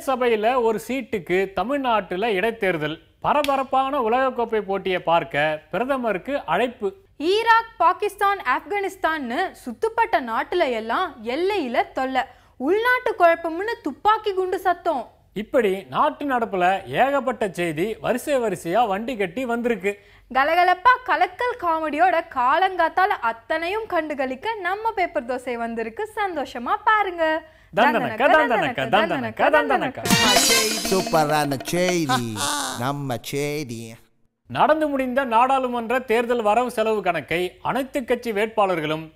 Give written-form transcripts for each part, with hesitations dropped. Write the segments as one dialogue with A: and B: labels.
A: மேல் சபையில் ஒரு சீட்டுக்கு தமிழ்நாட்டில் இடைத்தேர்தல். பரபரப்பான உலகக்கோப்பை போட்டியை பார்க்க பிரதமருக்கு அழைப்பு.
B: ஈராக், பாகிஸ்தான், ஆப்கானிஸ்தான்னு சுத்துப்பட்ட நாட்டுல எல்லாம் எல்லையில தொல்லை, உள்நாட்டு குழப்பம்னு துப்பாக்கி குண்டு சத்தம்.
A: இப்படி நாட்டு நடப்புல ஏகப்பட்ட செய்தி வரிசையா வண்டி கட்டி வந்திருக்கு.
B: கலகலப்பா கலக்கல் காமெடியோட காலங்காத்தால அத்தனையும் கண்டுகளிக்க நம்ம பேப்பர் தோசை வந்திருக்கு. சந்தோஷமா பாருங்க.
A: நடந்து முடிந்த நாடாளுமன்ற தேர்தல் வரவு செலவு கணக்கை அனைத்து கட்சி வேட்பாளர்களும்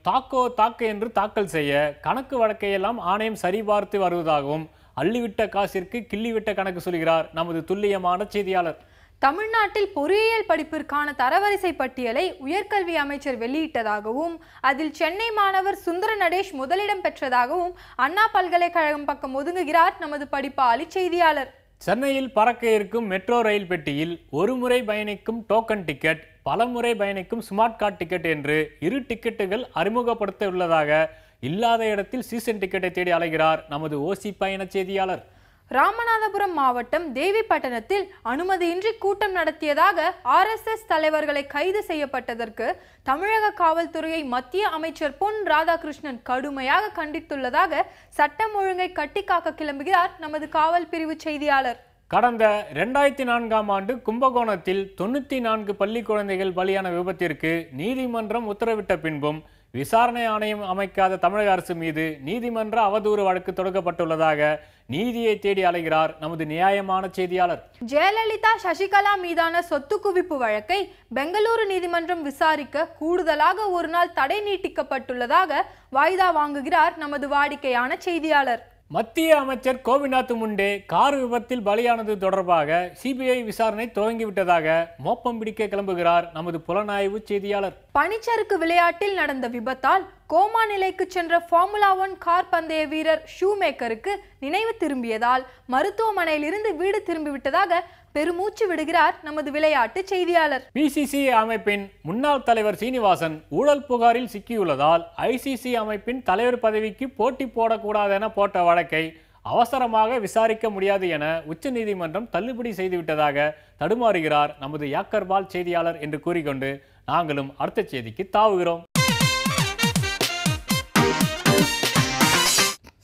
A: தாக்கு என்று தாக்கல் செய்ய கணக்கு வழக்கையெல்லாம் ஆணையம் சரிபார்த்து வருவதாகவும் அள்ளிவிட்ட காசிற்கு கிள்ளிவிட்ட கணக்கு சொல்கிறார் நமது துல்லியமான செய்தியாளர்.
B: தமிழ்நாட்டில் பொறியியல் படிப்பிற்கான தரவரிசை பட்டியலை உயர்கல்வி அமைச்சர் வெளியிட்டதாகவும் அதில் சென்னை மாணவர் சுந்தர நடேஷ் முதலிடம் பெற்றதாகவும் அண்ணா பல்கலைக்கழகம் பக்கம் ஒதுங்குகிறார் நமது படிப்பாளி செய்தியாளர்.
A: சென்னையில் பறக்க இருக்கும் மெட்ரோ ரயில் பெட்டியில் ஒரு முறை பயணிக்கும் டோக்கன் டிக்கெட், பல முறை பயணிக்கும் ஸ்மார்ட் கார்டு டிக்கெட் என்று இரு டிக்கெட்டுகள் அறிமுகப்படுத்த உள்ளதாக இல்லாத இடத்தில் சீசன் டிக்கெட்டை தேடி அலைகிறார் நமது ஓசி பயண செய்தியாளர்.
B: ராமநாதபுரம் மாவட்டம் தேவிப்பட்டணத்தில் அனுமதியின்றி கூட்டம் நடத்தியதாக RSS தலைவர்களை கைது செய்யப்பட்டதற்கு தமிழக காவல்துறையை மத்திய அமைச்சர் பொன் ராதாகிருஷ்ணன் கடுமையாக கண்டித்துள்ளதாக சட்டம் ஒழுங்கை கட்டிக்காக்க கிளம்புகிறார் நமது காவல் பிரிவு செய்தியாளர்.
A: கடந்த 2004ஆம் ஆண்டு கும்பகோணத்தில் 94 பள்ளி குழந்தைகள் பலியான விபத்திற்கு நீதிமன்றம் உத்தரவிட்ட பின்பும் விசாரணை ஆணையம் அமைக்காத தமிழக அரசு மீது நீதிமன்ற அவதூறு வழக்கு தொடங்கப்பட்டுள்ளதாக நீதியை தேடி அலைகிறார் நமது நியாயமான செய்தியாளர்.
B: ஜெயலலிதா, சசிகலா மீதான சொத்து குவிப்பு வழக்கை பெங்களூரு நீதிமன்றம் விசாரிக்க கூடுதலாக ஒரு நாள் தடை நீட்டிக்கப்பட்டுள்ளதாக வாய்தா வாங்குகிறார் நமது வாடிக்கையான செய்தியாளர்.
A: மத்திய அமைச்சர் கோபிநாத் முண்டே கார் விபத்தில் பலியானது தொடர்பாக CBI விசாரணை துவங்கிவிட்டதாக மோப்பம் பிடிக்க கிளம்புகிறார் நமது புலனாய்வு செய்தியாளர்.
B: பனிச்சறுக்கு விளையாட்டில் நடந்த விபத்தால் கோமா நிலைக்கு சென்ற ஃபார்முலா 1 கார் பந்தய வீரர் ஷூமேக்கருக்கு நினைவு திரும்பியதால் மருத்துவமனையில் இருந்து வீடு திரும்பிவிட்டதாக பெருமூச்சு விடுகிறார் நமது விளையாட்டு செய்தியாளர்.
A: BCCI அமைப்பின் முன்னாள் தலைவர் சீனிவாசன் ஊழல் புகாரில் சிக்கியுள்ளதால் ICC அமைப்பின் தலைவர் பதவிக்கு போட்டி போடக்கூடாது என போட்ட வழக்கை அவசரமாக விசாரிக்க முடியாது என உச்சநீதிமன்றம் தள்ளுபடி செய்துவிட்டதாக தடுமாறுகிறார் நமது யாக்கர்பால் செய்தியாளர் என்று கூறிக்கொண்டு நாங்களும் அடுத்த செய்திக்கு தாவுகிறோம்.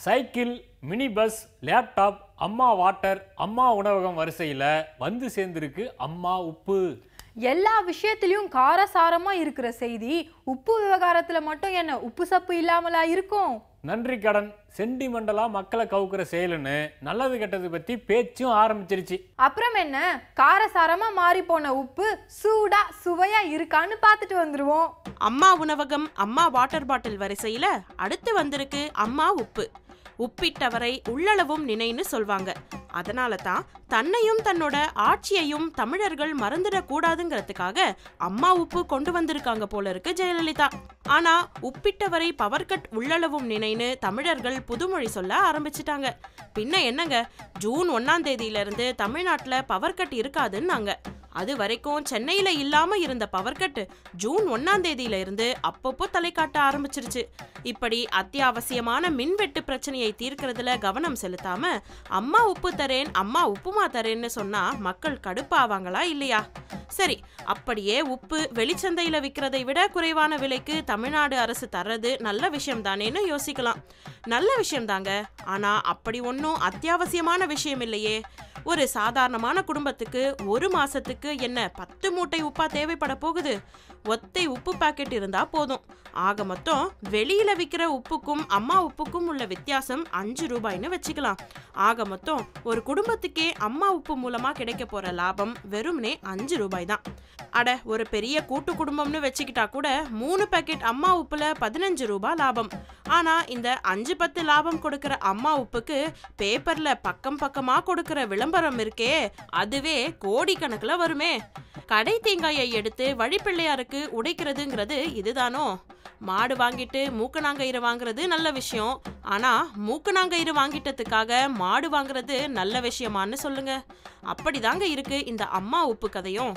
A: சைக்கிள், மினி பஸ், லேப்டாப், அம்மா வாட்டர், அம்மா உணவகம் வரிசையில் வந்து சேர்ந்திருக்கு அம்மா உப்பு.
B: எல்லா விஷயத்திலையும் காரசாரமா இருக்கிற செய்தி உப்பு விவகாரத்துல மட்டும் என்ன உப்பு சப்பு இல்லாமலா இருக்கும்?
A: நன்றி கடன் சென்டிமெண்டலா மக்களை கவுக்குற செயலுன்னு நல்லது கெட்டது பத்தி பேச்சும் ஆரம்பிச்சிருச்சு.
B: அப்புறம் என்ன, காரசாரமா மாறி போன உப்பு சூடா சுவையா இருக்கான்னு பார்த்துட்டு வந்துருவோம்.
C: அம்மா உணவகம், அம்மா வாட்டர் பாட்டில் வரிசையில அடுத்து வந்திருக்கு அம்மா உப்பு. உப்பிட்டவரை உள்ளளவும் நினைன்னு சொல்வாங்க. அதனால தான் தன்னையும் தன்னோட ஆட்சியையும் தமிழர்கள் மறந்துடக்கூடாதுங்கிறதுக்காக அம்மா உப்பு கொண்டு வந்திருக்காங்க போல இருக்கு ஜெயலலிதா. ஆனா உப்பிட்டவரை பவர் கட் உள்ளளவும் நினைன்னு தமிழர்கள் புதுமொழி சொல்ல ஆரம்பிச்சிட்டாங்க. பின்ன என்னங்க, ஜூன் 1ஆம் தேதியிலிருந்து தமிழ்நாட்டில் பவர் கட் இருக்காதுன்னாங்க. அது வரைக்கும் சென்னையில இல்லாம இருந்த பவர் கட் ஜூன் 1ஆம் தேதியில இருந்து அப்பப்போ தலை காட்ட ஆரம்பிச்சிருச்சு. இப்படி அத்தியாவசியமான மின்வெட்டு பிரச்சனையை தீர்க்கிறதுல கவனம் செலுத்தாம அம்மா உப்பு தரேன், அம்மா உப்புமா தரேன்னு சொன்னா மக்கள் கடுப்பாவாங்களா இல்லையா? சரி, அப்படியே உப்பு வெளிச்சந்தையில விற்கிறதை விட குறைவான விலைக்கு தமிழ்நாடு அரசு தர்றது நல்ல விஷயம் தானேன்னு யோசிக்கலாம். நல்ல விஷயம் தாங்க, ஆனா அப்படி ஒன்றும் அத்தியாவசியமான விஷயம் இல்லையே. ஒரு சாதாரணமான குடும்பத்துக்கு ஒரு மாசத்துக்கு என்ன 10 மூட்டை உப்பா தேவைப்பட போகுது? ஒத்தை உப்பு பாக்கெட் இருந்தா போதும். ஆக மொத்தம் வெளியில விற்கிற உப்புக்கும் அம்மா உப்புக்கும் உள்ள வித்தியாசம் 5 ரூபாய்னு வச்சுக்கலாம். ஆக மொத்தம் ஒரு குடும்பத்துக்கே அம்மா உப்பு மூலமா கிடைக்க போற லாபம் வெறும்னே 5 ரூபாய் தான். அட, ஒரு பெரிய கூட்டு குடும்பம்னு வச்சுக்கிட்டா கூட 3 பேக்கெட் அம்மா உப்புல 15 ரூபாய் லாபம். ஆனா இந்த 5-10 லாபம் கொடுக்கிற அம்மா உப்புக்கு பேப்பர்ல பக்கம் பக்கமா கொடுக்கிற விளம்பரம் இருக்கே, அதுவே கோடிக்கணக்குல வருமே. கடை தேங்காயை எடுத்து வழிப்பிள்ளையாருக்கு உடைக்கிறதுங்கிறது இதுதானோ? மாடு வாங்கிட்டு மூக்கனாங்கயிறு வாங்குறது நல்ல விஷயம், ஆனா மூக்கனாங்கயிறு வாங்கிட்டதுக்காக மாடு வாங்குறது நல்ல விஷயமான்னு சொல்லுங்க. அப்படிதாங்க இருக்கு இந்த அம்மா உப்பு கதையும்.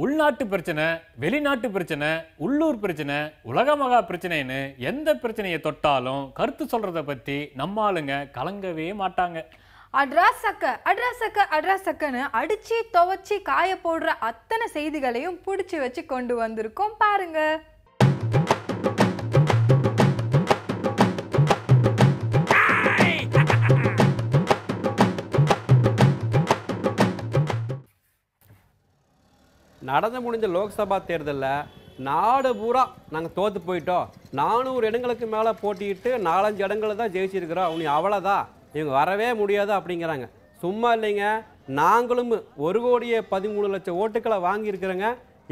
A: உள்நாட்டு பிரச்சனை, வெளிநாட்டு பிரச்சனை, உள்ளூர் பிரச்சனை, உலக மகா பிரச்சனைன்னு எந்த பிரச்சனையை தொட்டாலும் கருத்து சொல்றத பத்தி நம்ம ஆளுங்க கலங்கவே மாட்டாங்க.
B: அட்ராசக்கன்னு அடிச்சு துவச்சி காய போடுற அத்தனை செய்திகளையும் பிடிச்சி வச்சு கொண்டு வந்திருக்கோம் பாருங்க.
D: நடந்து முடிஞ்ச லோக்சபா தேர்தலில் நாடு பூரா நாங்கள் தோற்று போயிட்டோம், 400 இடங்களுக்கு மேலே போட்டிட்டு 4-5 இடங்களை தான் ஜெயிச்சிருக்கிறோம், உனி அவ்வளோதான், இவங்க வரவே முடியாது அப்படிங்கிறாங்க. சும்மா இல்லைங்க, நாங்களும் 1,13,00,000 ஓட்டுக்களை வாங்கியிருக்கிறோங்க.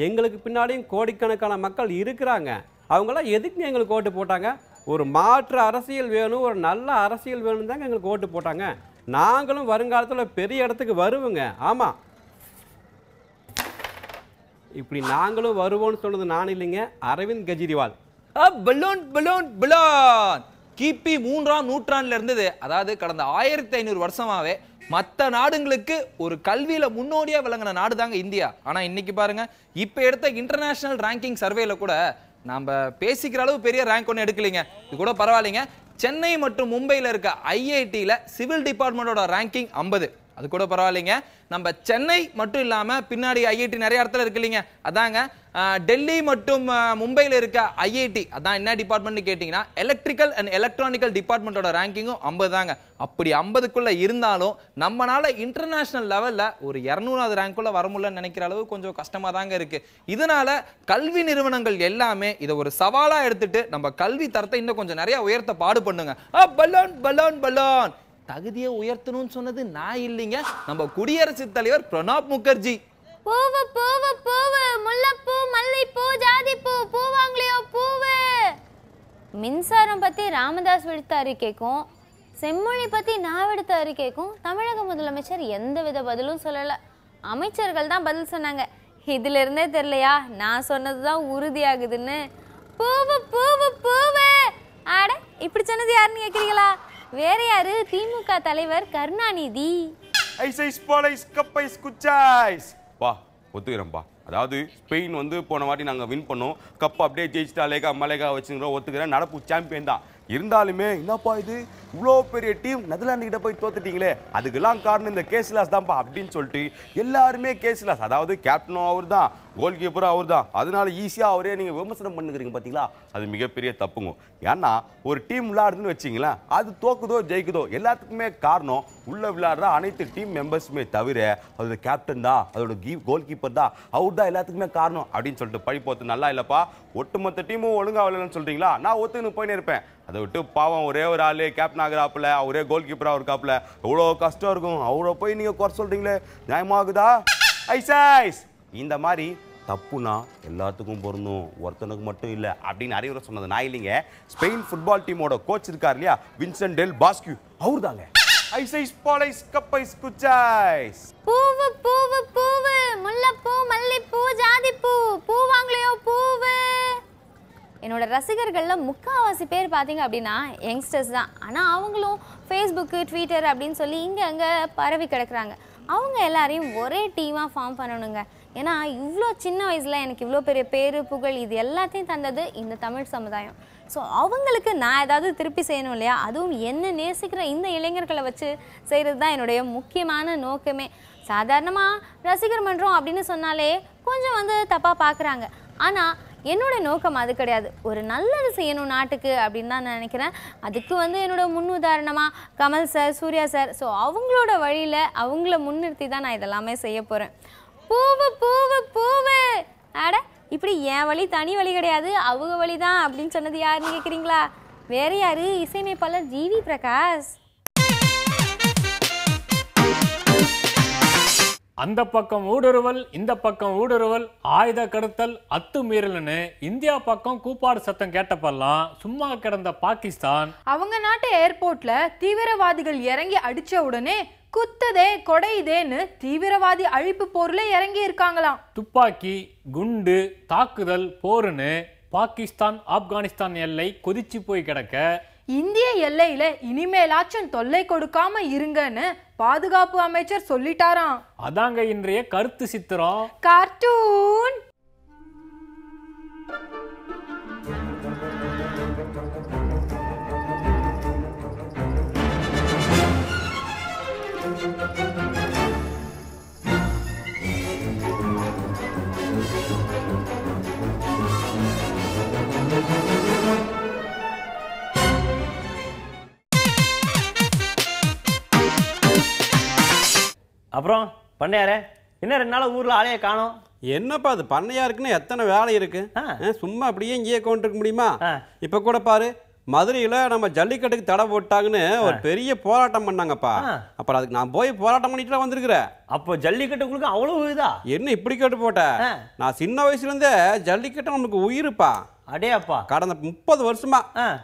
D: எங்களுக்கு பின்னாடியும் கோடிக்கணக்கான மக்கள் இருக்கிறாங்க. அவங்களாம் எதுக்கு எங்களுக்கு ஓட்டு போட்டாங்க? ஒரு மாற்று அரசியல் வேணும், ஒரு நல்ல அரசியல் வேணும் தாங்க எங்களுக்கு ஓட்டு போட்டாங்க. நாங்களும் வருங்காலத்தில் பெரிய இடத்துக்கு வருவோங்க. ஆமாம், இப்படி நாங்களும் வருவோம்னு சொன்னது நான் இல்லைங்க, Arvind Kejriwal.
E: Balloon balloon balloon கிபி 3ஆம் நூற்றாண்டுல இருந்தது. அதாவது கடந்த 1500 வருஷமாவே மற்ற நாடுங்களுக்கு ஒரு கல்வியில முன்னோடியா விளங்கின நாடு தாங்க இந்தியா. ஆனா இன்னைக்கு பாருங்க, இப்ப எடுத்த இன்டர்நேஷனல் ரேங்கிங் சர்வேல கூட நம்ம பேசிக்கிற அளவு பெரிய ரேங்க் ஒன்று எடுக்கலைங்க. இது கூட பரவாயில்லைங்க. சென்னை மற்றும் மும்பையில் இருக்க ஐஐடியில் சிவில் டிபார்ட்மெண்டோட ரேங்கிங் 50. அது கூட பரவாயில்லைங்க. நம்ம சென்னை மட்டும் இல்லாம பின்னாடி ஐஐடி நிறைய இடத்துல இருக்கு இல்லைங்க, அதாங்க டெல்லி மற்றும் மும்பையில் இருக்க ஐஐடி, அதான் என்ன டிபார்ட்மெண்ட் கேட்டீங்கன்னா எலக்ட்ரிக்கல் அண்ட் எலக்ட்ரானிக்கல் டிபார்ட்மெண்டோட ரேங்கிங்கும் 50 தாங்க. அப்படி 50க்குள்ள இருந்தாலும் நம்மளால இன்டர்நேஷனல் லெவல்ல ஒரு 200வது ரேங்க்குள்ள வர முடியலன்னு நினைக்கிற அளவு கொஞ்சம் கஷ்டமா தாங்க இருக்கு. இதனால கல்வி நிறுவனங்கள் எல்லாமே இதை ஒரு சவாலா எடுத்துட்டு நம்ம கல்வி தரத்தை இன்னும் கொஞ்சம் நிறைய உயர்த்த பாடு பண்ணுங்க. பலூன் பலூன் பலூன் தகுதியை உயர்த்தணும்னு சொன்னது நான் இல்லைங்க, நம்ம குடியரசுத் தலைவர் பிரணாப் முகர்ஜி.
F: பூவு பூவு பூவு முல்லைப்பூ மல்லிப்பூ ஜாதிப்பூ பூவாங்கலியோ பூவு. மின்சாரம் பத்தி ராமதாஸ் விடுத்த அறிக்கைக்கும் செம்மொழி பத்தி நான் விடுத்த அறிக்கைக்கும் தமிழக முதலமைச்சர் எந்தவித பதிலும் சொல்லல. அமைச்சர்கள் தான் பதில் சொன்னாங்க. இதுல இருந்தே தெரியலையா நான் சொன்னதுதான் உறுதியாகுதுன்னு. பூவு பூவு பூவு. ஆட இப்படி சொன்னது யாருன்னு கேக்குறீங்களா? வேற யாரு? திமுக தலைவர் கருணாநிதி.
G: ஒத்துக்கிறேன்ப்பா. அதாவது ஸ்பெயின் வந்து போன வாட்டி நாங்கள் வின் பண்ணோம், கப் அப்படியே ஜெயிச்சுட்டு அலேகா மலேகா வச்சுக்கிறோம், ஒத்துக்கிறேன், நடப்பு சாம்பியன் தான். இருந்தாலுமே என்னப்பா இது இவ்வளோ பெரிய டீம் நெதர்லாந்து கிட்ட போய் தோத்துட்டீங்களே, அதுக்கெல்லாம் காரணம் இந்த கேஸ்லாஸ் தான்ப்பா அப்படின்னு சொல்லிட்டு எல்லாருமே கேஸ்லாஸ், அதாவது கேப்டனும் அவர் தான், கோல் கீப்பரும் அவர் தான், அதனால ஈஸியாக அவரே நீங்கள் விமர்சனம் பண்ணுறீங்க பார்த்தீங்களா? அது மிகப்பெரிய தப்புங்க. ஏன்னா ஒரு டீம் விளையாடுதுன்னு வச்சிங்களேன், அது தோக்குதோ ஜெயிக்குதோ எல்லாத்துக்குமே காரணம் உள்ள விளையாடுற அனைத்து டீம் மெம்பர்ஸுமே தவிர அதோட கேப்டன் தான், அதோட கோல் கீப்பர் தான், அவர் தான் எல்லாத்துக்குமே காரணம் அப்படின்னு சொல்லிட்டு பழி போத்து நல்லா இல்லைப்பா. ஒட்டுமொத்த டீமும் ஒழுங்காக விளையாடணும்னு சொல்கிறீங்களா? நான் ஒத்துன்னு போயின்னு இருப்பேன். அதை விட்டு பாவம் ஒரே ஒரு ஆளு கேப்டன் ஆகிறாப்புல, அவரே கோல் கீப்பராக இருக்காப்புல, எவ்வளோ கஷ்டம் இருக்கும், அவரை போய் நீங்கள் குறை சொல்கிறீங்களே, நியாயமாகுதா? ஐஸ் இந்த மாதிரி தப்புனா எல்லாத்துக்கும் பொருந்தும், ஒருத்தனுக்கு மட்டும் இல்லை அப்படின்னு அறிவுரை சொன்னது நான் இல்லைங்க. ஸ்பெயின் ஃபுட்பால் டீமோட கோச் இருக்கார் இல்லையா, வின்சென்ட் டெல் பாஸ்க்யூ, அவர் தாங்க.
F: பூவு பூவு பூவு முல்லைப்பூ மல்லிப்பூ ஜாதிப்பூ பூவாங்கலியோ பூவு. என்னோட ரசிகர்கள்ல முக்காவாசி பேர் பார்த்தீங்க அப்படின்னா யங்ஸ்டர்ஸ் தான். ஆனால் அவங்களும் ஃபேஸ்புக்கு ட்விட்டர் அப்படின்னு சொல்லி இங்கே அங்கே பரவி கிடக்குறாங்க. அவங்க எல்லாரையும் ஒரே டீமாக ஃபார்ம் பண்ணணுங்க. ஏன்னா இவ்வளோ சின்ன வயசில் எனக்கு இவ்வளோ பெரிய பேரு புகழ் இது எல்லாத்தையும் தந்தது இந்த தமிழ் சமுதாயம். ஸோ அவங்களுக்கு நான் ஏதாவது திருப்பி செய்யணும் இல்லையா? அதுவும் என்ன நேசிக்கிற இந்த இளைஞர்களை வச்சு செய்கிறது தான் என்னுடைய முக்கியமான நோக்கமே. சாதாரணமாக ரசிகர் மன்றம் அப்படின்னு சொன்னாலே கொஞ்சம் வந்து தப்பாக பார்க்குறாங்க. ஆனால் என்னோட நோக்கம் அது கிடையாது. ஒரு நல்லது செய்யணும் நாட்டுக்கு அப்படின்னு தான் நான் நினைக்கிறேன். அதுக்கு வந்து என்னோட முன்னுதாரணமாக Kamal sir, Suriya sir, so அவங்களோட வழியில் அவங்கள முன்னிறுத்தி தான் நான் இதெல்லாமே செய்ய போகிறேன். பூவு பூவு பூவு. ஆட இப்படி என் வழி தனி வழி கிடையாது, அவங்க வழி தான் அப்படின்னு சொன்னது யாருன்னு கேட்குறீங்களா? வேற யாரு? இசையமைப்பாளர் ஜிவி பிரகாஷ்.
A: அந்த பக்கம் ஊடுருவல், இந்த பக்கம் ஊடுருவல், ஆயுத கடத்தல், அத்துமீறல்னு இந்தியா பக்கம் கூப்பாடு சத்தம் கேட்டப்பெல்லாம் சும்மா கிடந்த பாகிஸ்தான்
B: அவங்க நாட்டு ஏர்போர்ட்ல தீவிரவாதிகள் இறங்கி அடிச்ச உடனே குத்துதே கொடையுதேன்னு தீவிரவாதி அழிப்பு போர்ல இறங்கி இருக்காங்களாம்.
A: துப்பாக்கி, குண்டு, தாக்குதல், போருன்னு பாகிஸ்தான் ஆப்கானிஸ்தான் எல்லை கொதிச்சு போய் கிடக்க
B: இந்திய எல்லையில இனிமேலாச்சும் தொல்லை கொடுக்காம இருங்கன்னு பாதுகாப்பு அமைச்சர் சொல்லிட்டாராம்.
A: அதாங்க இன்றைய கருத்து சித்திரம்.
B: கார்ட்டூன்.
H: அப்புறம் பண்ணையாரே, என்ன 2 நாள் ஊர்ல ஆளைய காணோம்?
D: என்னப்பா அது பண்ணையா இருக்குன்னு எத்தனை வேலை இருக்கு. சும்மா அப்படியே இங்கேயே கொண்டிருக்க முடியுமா? இப்ப கூட பாரு, மதுரையில நம்ம ஜல்லிக்கட்டுக்கு தடை போட்டாங்கன்னு ஒரு பெரிய போராட்டம் பண்ணாங்கப்பா. அப்புறம் அதுக்கு நான் போய் போராட்டம் பண்ணிட்டு வந்திருக்கிறேன்.
H: அப்போ ஜல்லிக்கட்டு உங்களுக்கு அவ்வளவு இதா?
D: என்ன இப்படி கேட்டு போட்ட? நான் சின்ன வயசுல இருந்தே ஜல்லிக்கட்டு நமக்கு உயிருப்பா.
H: அடே அப்பா,
D: கடந்த 30 வருஷமா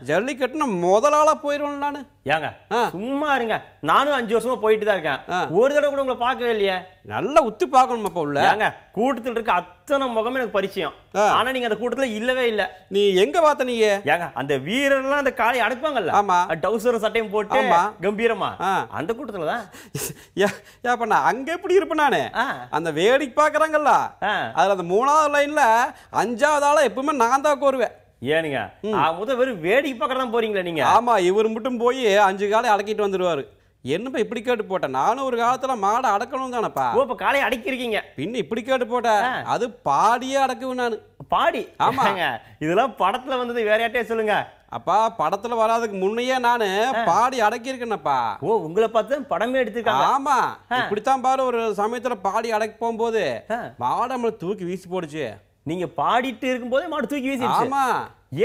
D: ஜல்லிக்கட்டு நான் முதலாளா போயிடுவேன் நானு.
H: ஏங்க சும்மா இருங்க, நானும் 5 வருஷமா போயிட்டு தான் இருக்கேன். ஒரு தடவை கூட உங்களை பார்க்கவே இல்லையே.
D: நல்லா உத்து பார்க்கணுமாப்பா உள்ள.
H: ஏங்க கூட்டத்தில் இருக்க அத்தனை முகமே எனக்கு பரிச்சயம். ஆனா நீங்க அந்த கூட்டத்துல இல்லவே இல்ல.
D: நீ எங்க பார்த்த? நீங்க
H: ஏங்க அந்த வீரர்லாம் அந்த காலை அடக்குவாங்கல்ல,
D: ஆமா,
H: டவுசர் சட்டையும் போட்டு கம்பீரமா, அந்த கூட்டத்துல தான்.
D: ஏப்பா நான் அங்க எப்படி இருப்பேன் நானு? அந்த வேடிக்கை பாக்குறாங்கல்ல, அதுல அந்த 3வது லைன்ல 5வது ஆளா எப்பவுமே நான் தான் கோருவேன்.
H: ஏனுங்க முதல் வெறும் வேடிக்கை பார்க்கறதான் போறீங்களா நீங்க?
D: ஆமா, இவர் மட்டும் போய் 5 காலை அடக்கிட்டு வந்துருவாரு. என்னப்பா இப்படி கேட்டு போட்ட? நானும் ஒரு காலத்துல மாடை அடக்கணும் தானப்பா.
H: ஓ, இப்ப காலை அடக்கிருக்கீங்க.
D: பின்ன இப்படி கேட்டு போட்ட? அது பாடியே அடக்குவேன் நானு.
H: பாடி?
D: ஆமாங்க,
H: இதெல்லாம் படத்துல வந்தது வேற யார்ட்டே சொல்லுங்க.
D: அப்பா படத்துல வராதுக்கு முன்னையே நானு பாடி அடக்கி இருக்கேனப்பா.
H: ஓ, உங்களை பார்த்து படமே எடுத்திருக்காங்க.
D: ஆமா, இப்படித்தான் பாரு. ஒரு சமயத்துல பாடி அடக்கி போகும்போது மாடை நம்மள தூக்கி வீசி போடுச்சு.
H: நீங்க பாடிட்டு இருக்கும் போதே மாடு தூக்கி வீசி?
D: ஆமா.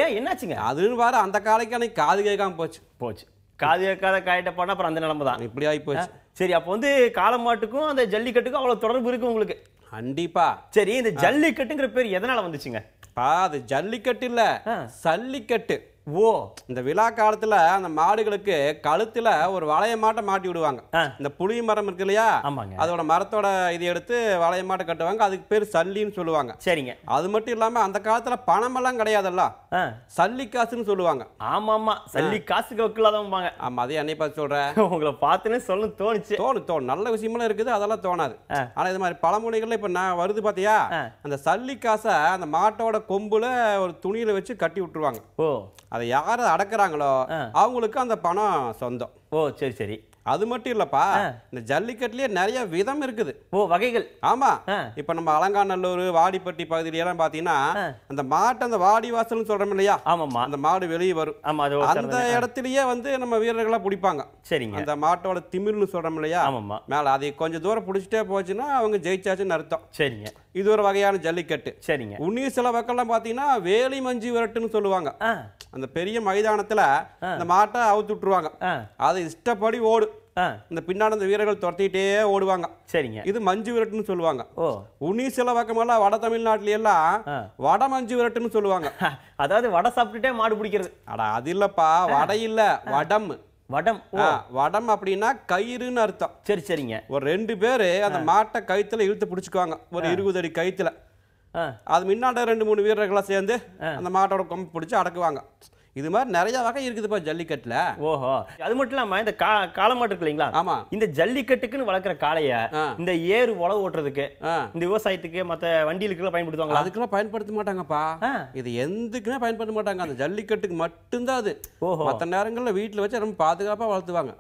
H: ஏன், என்னாச்சுங்க?
D: அதுன்னு பாரு, அந்த காலைக்கு அன்னைக்கு காது கேட்காம போச்சு.
H: காது கேட்காத காயிட்ட போனா அப்புறம் அந்த நிலைமை தான்.
D: இப்படி ஆகி போச்சு.
H: சரி, அப்போ வந்து காளமாட்டுக்கும் அந்த ஜல்லிக்கட்டுக்கும் அவ்வளவு தொடர்பு இருக்கு உங்களுக்கு?
D: கண்டிப்பா.
H: சரி, இந்த ஜல்லிக்கட்டுங்கிற பேர் எதனால வந்துச்சுங்க?
D: அது ஜல்லிக்கட்டு இல்ல, சல்லிக்கட்டு.
H: ஓ,
D: இந்த விழா காலத்துல அந்த மாடுகளுக்கு கழுத்துல ஒரு வளைய மாட்டை மாட்டி விடுவாங்க. இந்த புளிய மரம் இருக்கு இல்லையா, அதோட மரத்தோட இதை எடுத்து வளைய மாட்டை கட்டுவாங்க. அதுக்கு பேர் சல்லின்னு சொல்லுவாங்க.
H: சரிங்க.
D: அது மட்டும் இல்லாம அந்த காலத்துல பணம் எல்லாம் கிடையாதுல்ல, சல்லி காசுன்னு சொல்லுவாங்க.
H: ஆமா ஆமா, சல்லி காசுக்கு வக்கலாதம்பாங்க.
D: ஆமா, அதே என்னை பார்த்து சொல்றேன்.
H: உங்களை பார்த்துன்னு சொல்லணும் தோணுச்சு.
D: தோணும், நல்ல விஷயமெல்லாம் இருக்குது, அதெல்லாம் தோணாது. ஆனா இது மாதிரி பழமொழிகள்ல இப்ப நான் வருது பாத்தியா, அந்த சல்லி காசை அந்த மாட்டோட கொம்புல ஒரு துணியில வச்சு கட்டி விட்டுருவாங்க.
H: ஓ,
D: அதை யாரு அடக்குறாங்களோ அவங்களுக்கு அந்த பணம் சொந்தம்.
H: ஓ, சரி சரி.
D: அது மட்டும் இல்லப்பா, இந்த ஜல்லிக்கட்டுலயே நிறைய விதம் இருக்குது.
H: ஓ, வகைகள்.
D: ஆமா, இப்ப நம்ம அலங்காநல்லூர் வாடிப்பட்டி பகுதியில எல்லாம் பாத்தீங்கன்னா அந்த மாட்டு அந்த வாடி வாசல்னு சொல்றோம் இல்லையா, அந்த மாடு வெளியே வரும். அந்த இடத்துலயே வந்து நம்ம வீரர்களா பிடிப்பாங்க.
H: சரிங்க.
D: அந்த மாட்டோட திமிர்னு சொல்றோம் இல்லையா, மேல அதை கொஞ்சம் தூரம் பிடிச்சிட்டே போச்சுன்னா அவங்க ஜெயிச்சாச்சுன்னு அர்த்தம்.
H: சரிங்க.
D: இது ஒரு வகையான ஜல்லிக்கட்டு.
H: சரிங்க.
D: உன்னி சில பக்கம்லாம் பாத்தீங்கன்னா வேலி மஞ்சி விரட்டுன்னு சொல்லுவாங்க. அந்த பெரிய மைதானத்துல அந்த மாட்டை அவுத்து விட்டுருவாங்க. அது இஷ்டப்படி ஓடு. இந்த பின்னாடி அந்த வீரர்கள் துரத்திட்டே ஓடுவாங்க.
H: சரிங்க.
D: இது மஞ்சு விரட்டுன்னு சொல்லுவாங்க. உன்னி சில பக்கமெல்லாம் வட தமிழ்நாட்டுல எல்லாம் வட மஞ்சு விரட்டுன்னு சொல்லுவாங்க.
H: அதாவது வடை சாப்பிட்டுட்டே மாடு பிடிக்கிறது.
D: அட அது இல்லப்பா, வடை இல்ல, வடம்.
H: வடம்.
D: வடம் அப்படின்னா கயிறுன்னு அர்த்தம்.
H: சரி சரிங்க.
D: ஒரு 2 பேரு அந்த மாட்டை கயித்துல இழுத்து பிடிச்சுக்குவாங்க, ஒரு 20 அடி கயித்துல. அது முன்னாடி 2-3 வீரர்களா சேர்ந்து அந்த மாட்டோட கொம்பு பிடிச்சு அடக்குவாங்க. இது மாதிரி நிறைய வகை இருக்குதுப்பா ஜல்லிக்கட்டுல.
H: ஓஹோ, அது மட்டும் இல்லாம இந்த காளமாட்டு இருக்கு இல்லைங்களா,
D: ஆமா,
H: இந்த ஜல்லிக்கட்டுக்குன்னு வளர்க்குற காளைய இந்த ஏறு உழவு ஓட்டுறதுக்கு, இந்த விவசாயத்துக்கு மத்த வண்டிகளுக்கு பயன்படுத்துவாங்க.
D: அதுக்கெல்லாம் பயன்படுத்த மாட்டாங்கப்பா. இது எதுக்குமே பயன்படுத்த மாட்டாங்க, அந்த ஜல்லிக்கட்டுக்கு மட்டும்தான் அது. மற்ற நேரங்கள்ல வீட்டுல வச்சு ரொம்ப பாதுகாப்பா வளர்த்துவாங்க.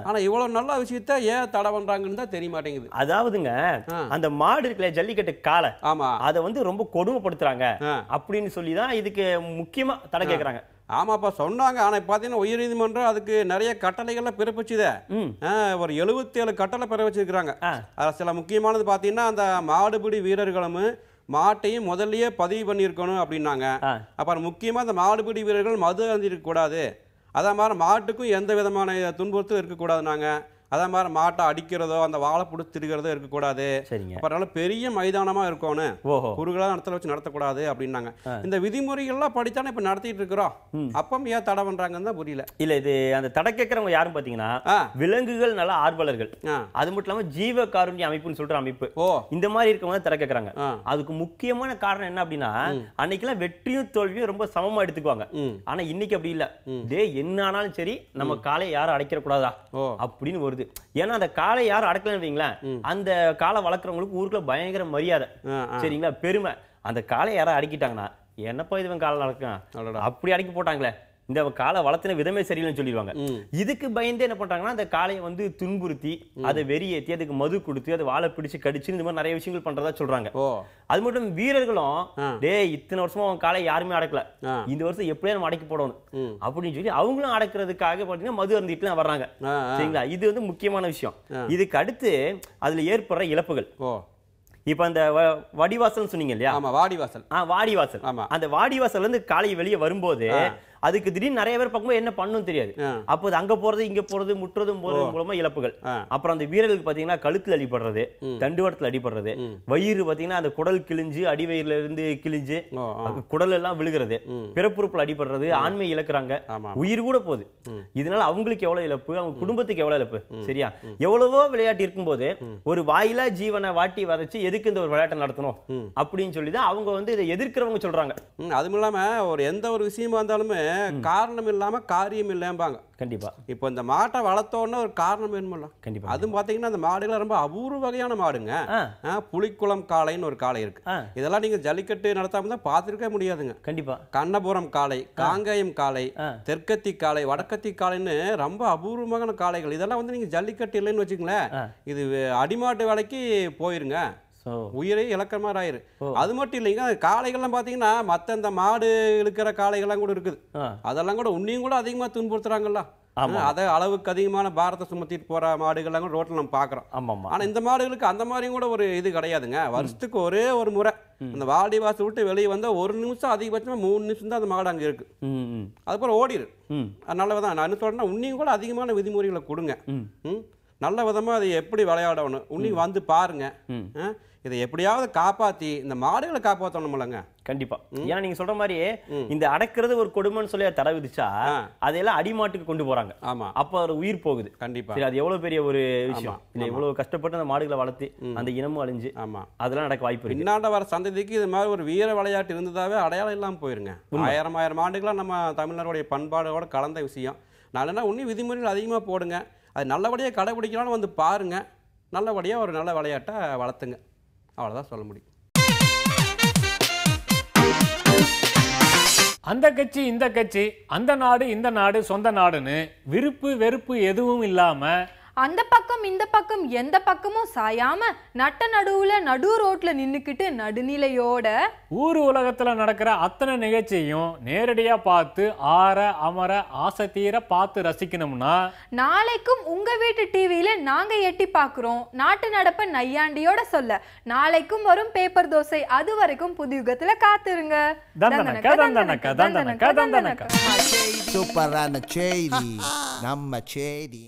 D: ஆனா இவ்வளவு நல்ல விஷயத்த ஏன் தடை பண்றாங்கன்னு தான் தெரிய மாட்டேங்குது.
H: அதாவதுங்க, அந்த மாடு இருக்குல்ல ஜல்லிக்கட்டு காளை,
D: ஆமா,
H: அதை வந்து ரொம்ப கொடுமைப்படுத்துறாங்க அப்படின்னு சொல்லிதான் இதுக்கு முக்கியமா தடை கேட்கறாங்க.
D: ஆமாப்பா சொன்னாங்க. ஆனா பாத்தீங்கன்னா உயர் நீதிமன்றம் அதுக்கு நிறைய கட்டளைகள்லாம் பிறப்பிச்சுதே. ஒரு 77 கட்டளை பிறப்பிச்சிருக்கிறாங்க. சில முக்கியமானது பாத்தீங்கன்னா அந்த மாடுபிடி வீரர்களும் மாட்டையும் முதல்லயே பதிவு பண்ணியிருக்கணும் அப்படின்னாங்க. அப்புறம் முக்கியமா அந்த மாடுபிடி வீரர்கள் மது அருந்திருக்க கூடாது. அதே மாதிரி மாட்டுக்கும் எந்த விதமான துன்புறுத்தலும் இருக்கக்கூடாதுனாங்க. அதே மாதிரி மாட்டை அடிக்கிறதோ அந்த வாழை பிடிச்சி திரிகிறதோ இருக்கக்கூடாது. அப்புறம் பெரிய மைதானமா இருக்கணும், குறுகலான இடத்துல வச்சு நடத்தக்கூடாது அப்படின்னாங்க. இந்த விதிமுறைகள்லாம் படித்தானே இப்ப நடத்திட்டு இருக்கிறோம். அப்பம் ஏன் தடை பண்றாங்கன்னு தான் புரியல.
H: இல்ல இது அந்த தடை கேட்கறவங்க யாரும் பாத்தீங்கன்னா விலங்குகள் நல்ல ஆர்வலர்கள், அது மட்டும் இல்லாம ஜீவ காருண்ய அமைப்புன்னு சொல்ற அமைப்பு, இந்த மாதிரி இருக்கவங்க தடை கேட்கறாங்க. அதுக்கு முக்கியமான காரணம் என்ன அப்படின்னா, அன்னைக்கெல்லாம் வெற்றியும் தோல்வியும் ரொம்ப சமமா எடுத்துக்குவாங்க. ஆனா இன்னைக்கு அப்படி இல்ல. டே என்ன ஆனாலும் சரி நம்ம காலையை யாரும் அடைக்கிற கூடாதா அப்படின்னு வருது. போகுது. ஏன்னா அந்த காளை யாரும் அடக்கலன்னு வைங்களேன், அந்த காளை வளர்க்குறவங்களுக்கு ஊருக்குள்ள பயங்கர மரியாதை, சரிங்களா, பெருமை. அந்த காளை யாரும் அடக்கிட்டாங்கன்னா என்னப்பா இதுவன் காலை நடக்கும் அப்படி அடக்கி போட்டாங்களே, இந்த காளை வளர்த்தின விதமே சரியில்லைன்னு சொல்லிடுவாங்க. இதுக்கு பயந்து என்ன பண்றாங்கன்னா அந்த காளையை வந்து துன்புறுத்தி அதை வெறியேற்றி அதுக்கு மது கொடுத்து அதை வாழை பிடிச்சு கடிச்சு இந்த மாதிரி நிறைய விஷயங்கள் பண்றதா சொல்றாங்க. அது மட்டும் வீரர்களும் இத்தனை வருஷமா அவன் காலை யாருமே அடக்கல, இந்த வருஷம் எப்படியா நம்ம அடக்கி போடணும் அப்படின்னு சொல்லி அவங்களும் அடக்கிறதுக்காக பாத்தீங்கன்னா மது அருந்திட்டு வர்றாங்க, சரிங்களா. இது வந்து முக்கியமான விஷயம். இதுக்கு அடுத்து அதுல ஏற்படுற இழப்புகள். இப்ப அந்த வடிவாசல் சொன்னீங்க இல்லையா?
D: வாடிவாசல்.
H: வாடிவாசல். அந்த வாடிவாசல்ல இருந்து காளை வெளியே வரும்போது அதுக்கு திடீர்னு நிறைய பேர் பார்க்கும்போது என்ன பண்ணும் தெரியாது. அப்போ அங்க போறது இங்க போறது முட்டுறதும் போறது மூலமா இழப்புகள். அப்புறம் அந்த வீரர்களுக்கு பாத்தீங்கன்னா கழுத்துல அடிபடுறது, தண்டுவடத்துல அடிபடுறது, வயிறு பாத்தீங்கன்னா அந்த குடல் கிழிஞ்சு அடிவயிறுல இருந்து கிழிஞ்சு குடல் எல்லாம் விழுகிறது, பிறப்புறுப்புல அடிபடுறது, ஆண்மை இழக்கிறாங்க, உயிர் கூட போகுது. இதனால அவங்களுக்கு எவ்வளவு இழப்பு, அவங்க குடும்பத்துக்கு எவ்வளவு இழப்பு, சரியா. எவ்வளவோ விளையாட்டு இருக்கும்போது ஒரு வாயிலா ஜீவனை வாட்டி வதைச்சு எதுக்கு இந்த ஒரு விளையாட்டை நடத்தணும் அப்படின்னு சொல்லிதான் அவங்க வந்து இதை எதிர்க்கிறவங்க சொல்றாங்க.
D: அதுவும் இல்லாம ஒரு எந்த ஒரு விஷயமா இருந்தாலுமே காரணம் இல்லாம காரியம் இல்லம்பாங்க.
H: கண்டிப்பா.
D: இப்போ இந்த மாட்டை வளர்த்தோன்னா ஒரு காரணம் வேணுமில்ல. கண்டிப்பா. அதுவும் பாத்தீங்கன்னா அந்த மாடுகள் ரொம்ப அபூர்வ வகையான மாடுங்க. புலிக்குளம் காளைன்னு ஒரு காளை இருக்கு. இதெல்லாம் நீங்க ஜல்லிக்கட்டு நடத்தாம தான் பார்த்துருக்க முடியாதுங்க.
H: கண்டிப்பா.
D: கண்ணபுரம் காளை, காங்கேயம் காளை, தெற்கத்தி காளை, வடக்கத்தி காளைன்னு ரொம்ப அபூர்வமான காளைகள். இதெல்லாம் வந்து நீங்க ஜல்லிக்கட்டு இல்லைன்னு வச்சுங்களேன், இது அடிமாட்டு வேலைக்கு போயிருங்க, உயிரை இழக்கிற மாதிரி ஆயிரு. அது மட்டும் இல்லைங்க, காளைகள்லாம் பாத்தீங்கன்னா மத்த இந்த மாடு இழுக்கிற காளைகள்லாம் கூட இருக்குது, அதெல்லாம் கூட உன்னையும் கூட அதிகமா துன்புறுத்துறாங்கல்ல. அதை அளவுக்கு அதிகமான பாரத்தை சுமத்திட்டு போற மாடுகள்லாம் கூட ரோட்ல நம்ம பாக்குறோம். ஆனா இந்த மாடுகளுக்கு அந்த மாதிரியும் கூட ஒரு இது கிடையாதுங்க. வருஷத்துக்கு ஒரே ஒரு முறை அந்த வாடி வாசல் விட்டு வெளியே வந்தா 1 நிமிஷம், அதிகபட்சமா 3 நிமிஷம் தான் அந்த மாடு அங்க இருக்கு, அதுக்கப்புறம் ஓடிடு. அதனாலதான் நான் என்ன சொல்றேன்னா உன்னையும் கூட அதிகமான விதிமுறைகளை கொடுங்க, நல்ல விதமா அதை எப்படி விளையாடணும் உன்னையும் வந்து பாருங்க. இதை எப்படியாவது காப்பாத்தி இந்த மாடுகளை காப்பாற்றணும்லங்க.
H: கண்டிப்பா. ஏன்னா நீங்க சொல்ற மாதிரி இந்த அடக்கிறது ஒரு கொடுமைன்னு சொல்லி தடை விதிச்சா அதையெல்லாம் அடிமாட்டுக்கு கொண்டு போறாங்க.
D: ஆமா.
H: அப்ப ஒரு உயிர் போகுது.
D: கண்டிப்பா.
H: அது எவ்வளவு பெரிய ஒரு விஷயம் இல்ல, இவ்வளவு கஷ்டப்பட்டு அந்த மாடுகளை வளர்த்து அந்த இனமும் அழிஞ்சு அதெல்லாம் நடக்க வாய்ப்பு இருக்கு.
D: இன்னாண்ட வர சந்ததிக்கு இது மாதிரி ஒரு வீர விளையாட்டு இருந்ததாவே அடையாளம் இல்லாம போயிருங்க. 1000 ஆண்டுகளா நம்ம தமிழருடைய பண்பாடோட கலந்த விஷயம். நான் உன்னையும் விதிமுறைகள் அதிகமா போடுங்க, அது நல்லபடியாக கடைபிடிக்கலாம்னு வந்து பாருங்க, நல்லபடியாக ஒரு நல்ல விளையாட்டை வளர்த்துங்க, அவ்வளோதான் சொல்ல முடியும்.
A: அந்த கட்சி இந்த கட்சி, அந்த நாடு இந்த நாடு சொந்த நாடுன்னு விருப்பு வெறுப்பு எதுவும் இல்லாம
B: அந்த பக்கம் இந்த பக்கம் எந்த பக்கமும் சாயாம நட்ட நடுவுல நடு ரோட்ல நின்னுக்கிட்டு நடுநிலையோட
A: ஊர் உலகத்துல நடக்கிற அத்தனை நிகழ்ச்சியும் நேரடியா பார்த்து ஆற அமர ஆசை தீர பார்த்து ரசிக்கணும்னா
B: நாளைக்கும் உங்க வீட்டு டிவியில நாங்க எட்டி பாக்குறோம் நாட்டு நடப்ப நையாண்டியோட சொல்ல நாளைக்கும் வரும் பேப்பர் தோசை. அது வரைக்கும் புது யுகத்துல காத்துருங்க.
I: சூப்பரான செய்தி நம்ம செய்தி.